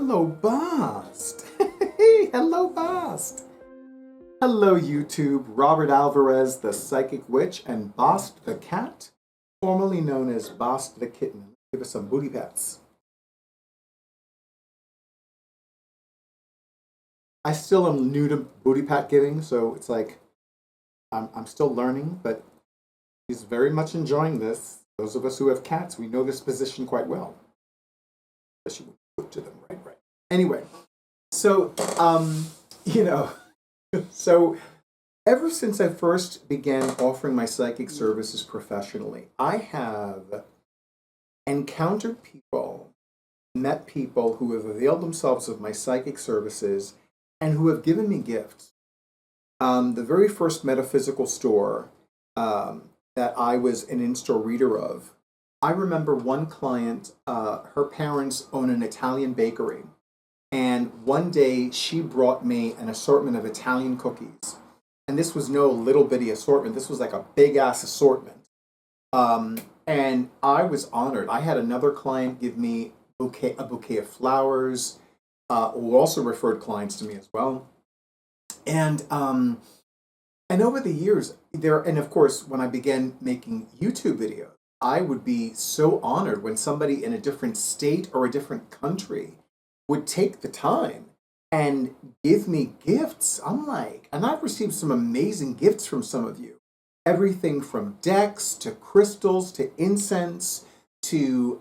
Hello, Bast. Hey, hello, Bast. Hello, YouTube. Robert Alvarez, the Psychic Witch, and Bast the Cat, formerly known as Bast the Kitten. Give us some booty pats. I still am new to booty pat giving, so it's like I'm still learning, but he's very much enjoying this. Those of us who have cats, we know this position quite well. Especially when you put to them, right. Anyway, so, so ever since I first began offering my psychic services professionally, I have encountered people, met people who have availed themselves of my psychic services and who have given me gifts. The very first metaphysical store that I was an in-store reader of, I remember one client, her parents own an Italian bakery. And one day she brought me an assortment of Italian cookies. And this was no little bitty assortment. This was like a big ass assortment. And I was honored. I had another client give me a bouquet of flowers, who also referred clients to me as well. And over the years, and of course, when I began making YouTube videos, I would be so honored when somebody in a different state or a different country would take the time and give me gifts. I'm like, and I've received some amazing gifts from some of you. Everything from decks to crystals to incense to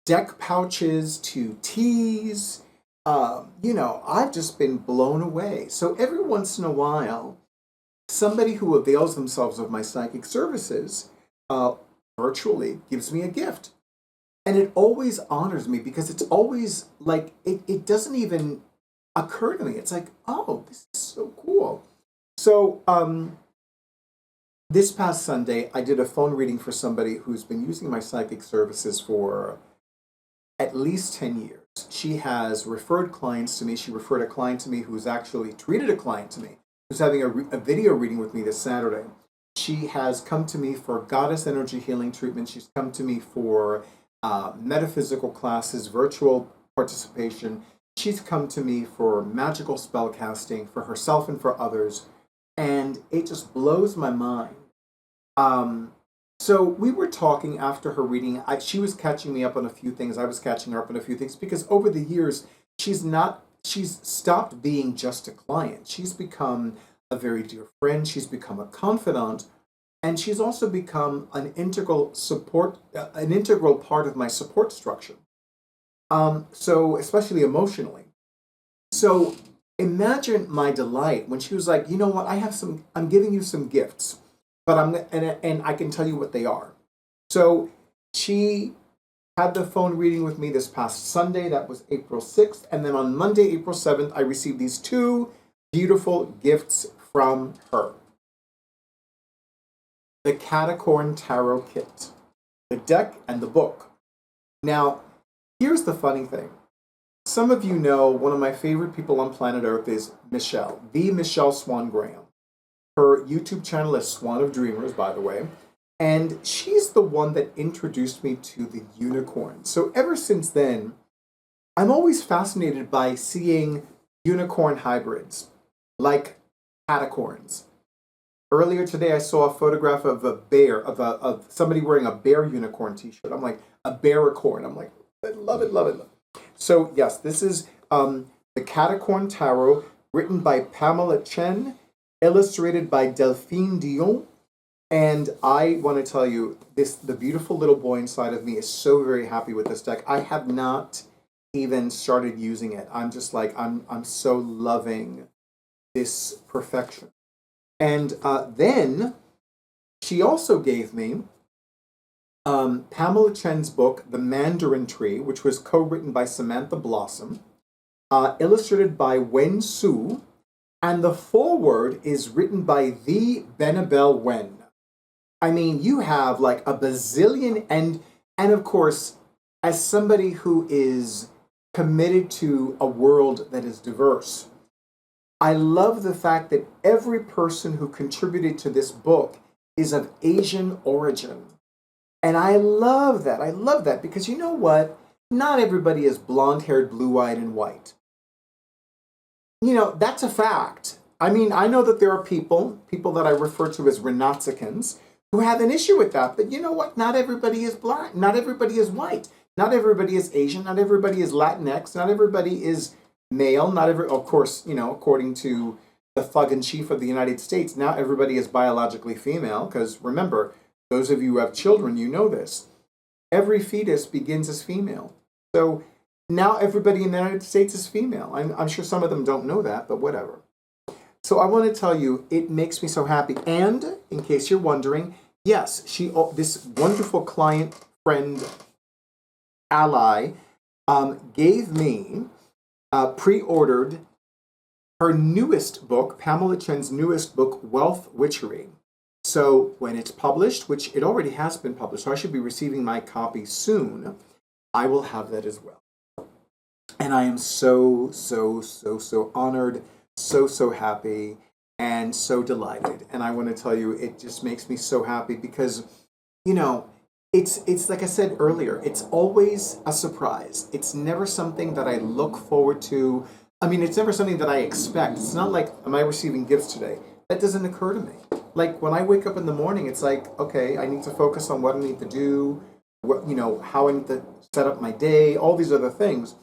deck pouches to teas. I've just been blown away. So every once in a while, somebody who avails themselves of my psychic services virtually gives me a gift. And it always honors me because it's always like, it doesn't even occur to me. It's like, oh, this is so cool. So this past Sunday, I did a phone reading for somebody who's been using my psychic services for at least 10 years. She has referred clients to me. She referred a client to me who's actually treated a client to me, who's having a video reading with me this Saturday. She has come to me for goddess energy healing treatment. She's come to me for metaphysical classes, virtual participation. She's come to me for magical spell casting for herself and for others, and it just blows my mind. So we were talking after her reading. She was catching me up on a few things. I was catching her up on a few things because over the years, she's stopped being just a client. She's become a very dear friend. She's become a confidant. And she's also become an integral part of my support structure. So especially emotionally. So imagine my delight when she was like, you know what, I'm giving you some gifts, but and I can tell you what they are. So she had the phone reading with me this past Sunday. That was April 6th. And then on Monday, April 7th, I received these two beautiful gifts from her. The Caticorn Tarot Kit, the deck, and the book. Now, here's the funny thing. Some of you know one of my favorite people on planet Earth is Michelle, the Michelle Swan Graham. Her YouTube channel is Swan of Dreamers, by the way. And she's the one that introduced me to the unicorn. So ever since then, I'm always fascinated by seeing unicorn hybrids, like caticorns. Earlier today, I saw a photograph of a bear, of somebody wearing a bear unicorn t-shirt. I'm like, a bearicorn. I'm like, I love it, love it, love it. So yes, this is the Caticorn Tarot, written by Pamela Chen, illustrated by Delphine Dion. And I want to tell you, the beautiful little boy inside of me is so very happy with this deck. I have not even started using it. I'm just like, I'm so loving this perfection. And then she also gave me Pamela Chen's book, The Mandarin Tree, which was co-written by Samantha Blossom, illustrated by Wen Hsu, and the foreword is written by the Benabel Wen. I mean, you have like a bazillion, and of course, as somebody who is committed to a world that is diverse, I love the fact that every person who contributed to this book is of Asian origin. And I love that. I love that because you know what? not everybody is blonde-haired, blue-eyed, and white. You know, that's a fact. I mean, I know that there are people that I refer to as Renatsikans, who have an issue with that. But you know what? Not everybody is black. Not everybody is white. Not everybody is Asian. Not everybody is Latinx. Not everybody is male. Of course, you know, according to the thug in chief of the United States, not everybody is biologically female. Because remember, those of you who have children, you know this. Every fetus begins as female. So now everybody in the United States is female. I'm sure some of them don't know that, but whatever. So I want to tell you, it makes me so happy. And in case you're wondering, yes, this wonderful client, friend, ally, gave me, pre-ordered her newest book, Pamela Chen's newest book, Wealth Witchery. So when it's published, which it already has been published, so I should be receiving my copy soon, I will have that as well. And I am so, so, so, so honored, so happy, and so delighted. And I want to tell you, it just makes me so happy because, you know, it's like I said earlier, it's always a surprise. It's never something that I look forward to. I mean, it's never something that I expect. It's not like, am I receiving gifts today? That doesn't occur to me. Like when I wake up in the morning, it's like, okay, I need to focus on what I need to do, what, you know, how I need to set up my day, all these other things.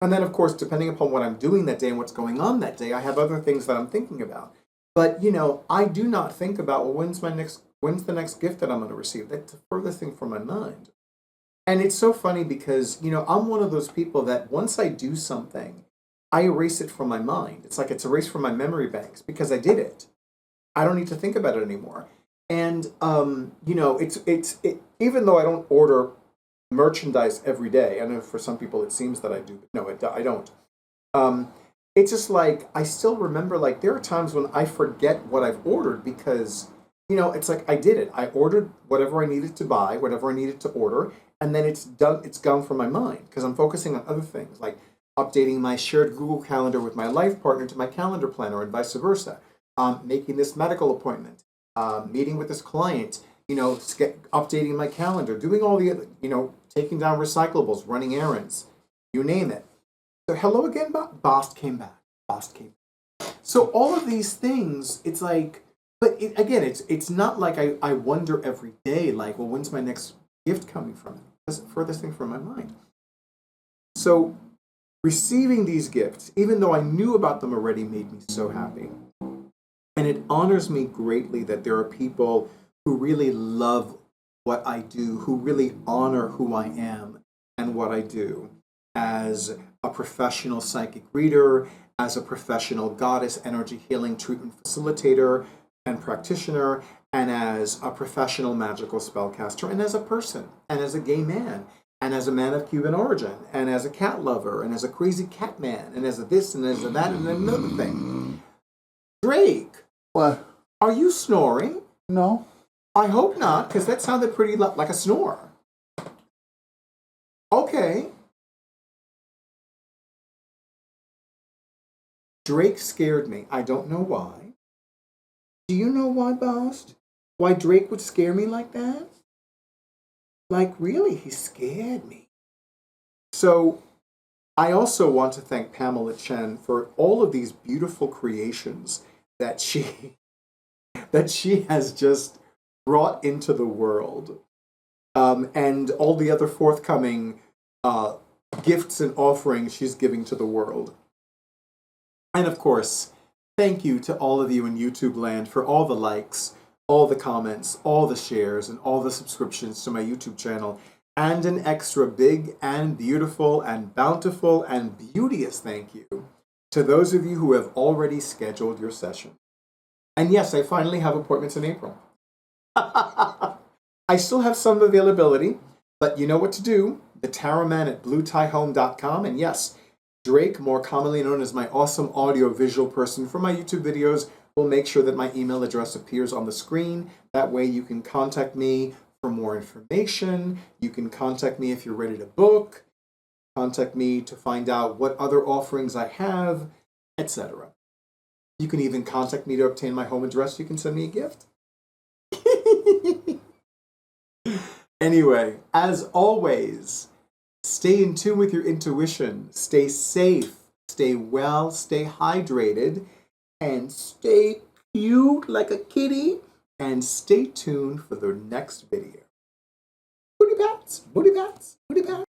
And then, of course, depending upon what I'm doing that day and what's going on that day, I have other things that I'm thinking about. But, you know, I do not think about, well, when's the next gift that I'm going to receive? That's the furthest thing from my mind. And it's so funny because, you know, I'm one of those people that once I do something, I erase it from my mind. It's like it's erased from my memory banks because I did it. I don't need to think about it anymore. And, you know, even though I don't order merchandise every day. I know for some people it seems that I do, but no, I don't. It's just like, I still remember, like, there are times when I forget what I've ordered because, you know, it's like I did it. I ordered whatever I needed to buy, whatever I needed to order, and then it's gone from my mind because I'm focusing on other things, like updating my shared Google Calendar with my life partner to my calendar planner and vice versa, making this medical appointment, meeting with this client, you know, updating my calendar, doing all the other, you know, taking down recyclables, running errands, you name it. So hello again, Boss came back. So all of these things, it's like, but again, it's not like I wonder every day, like, well, when's my next gift coming from? That's the furthest thing from my mind. So receiving these gifts, even though I knew about them already, made me so happy. And it honors me greatly that there are people who really love what I do, who really honor who I am and what I do as a professional psychic reader, as a professional goddess energy healing treatment facilitator and practitioner, and as a professional magical spellcaster, and as a person, and as a gay man, and as a man of Cuban origin, and as a cat lover, and as a crazy cat man, and as a this, and as a that, and another thing. Drake. What? Are you snoring? No. I hope not, because that sounded pretty like a snore. Okay. Drake scared me. I don't know why. Do you know why, Boss? Why Drake would scare me like that? Like, really, he scared me. So, I also want to thank Pamela Chen for all of these beautiful creations that she has just brought into the world, and all the other forthcoming gifts and offerings she's giving to the world. And of course, thank you to all of you in YouTube land for all the likes, all the comments, all the shares, and all the subscriptions to my YouTube channel, and an extra big and beautiful and bountiful and beauteous thank you to those of you who have already scheduled your session. And yes, I finally have appointments in April. I still have some availability, but you know what to do. The Tarotman at bluetiehome.com. And yes, Drake, more commonly known as my awesome audio-visual person for my YouTube videos, will make sure that my email address appears on the screen. That way you can contact me for more information. You can contact me if you're ready to book. Contact me to find out what other offerings I have, etc. You can even contact me to obtain my home address. You can send me a gift. Anyway, as always, Stay in tune with your intuition. Stay safe. Stay well. Stay hydrated. And stay cute like a kitty. And stay tuned for the next video. Booty pats, booty pats, booty pats.